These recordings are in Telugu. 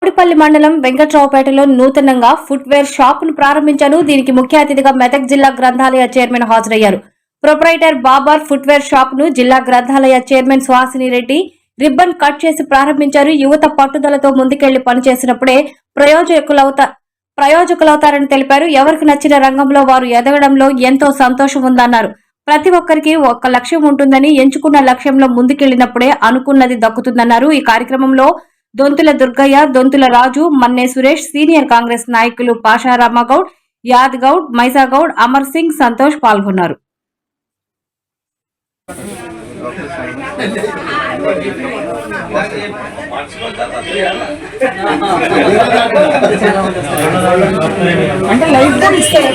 కోడిపల్లి మండలం వెంకట్రావుపేటలో నూతనంగా ఫుట్వేర్ షాప్ ను ప్రారంభించారు. దీనికి ముఖ్య అతిథిగా మెదక్ జిల్లా గ్రంథాలయ చైర్మన్ హాజరయ్యారు. ప్రొప్రైటర్ బాబార్ ఫుట్వేర్ షాప్ ను జిల్లా గ్రంథాలయ chairman Suhasini Reddy ribbon cut చేసి ప్రారంభించారు. యువత పట్టుదలతో ముందుకెళ్లి పనిచేసినప్పుడే ప్రయోజకులవుతారని తెలిపారు. ఎవరికి నచ్చిన రంగంలో వారు ఎదగడంలో ఎంతో సంతోషం ఉందన్నారు. ప్రతి ఒక్కరికి ఒక లక్ష్యం ఉంటుందని, ఎంచుకున్న లక్ష్యంలో ముందుకెళ్లినప్పుడే అనుకున్నది దక్కుతుందన్నారు. ఈ కార్యక్రమంలో దొంతుల దుర్గయ్య, దొంతుల రాజు, మన్నే సురేష్, సీనియర్ కాంగ్రెస్ నాయకులు పాషారామగౌడ్, యాద్ గౌడ్, మైసాగౌడ్, అమర్ సింగ్, సంతోష్ పాల్గొన్నారు. అంటే లైఫ్ కూడా ఇస్తారు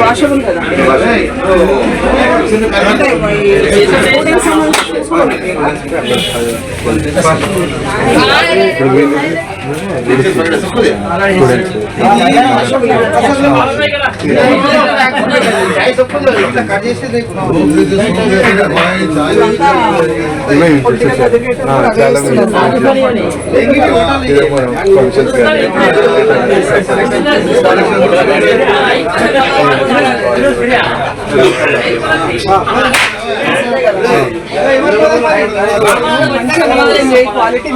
వాషబుల్ కదా. క్వాలిటీ మెయింటైన్ చేయి. క్వాలిటీ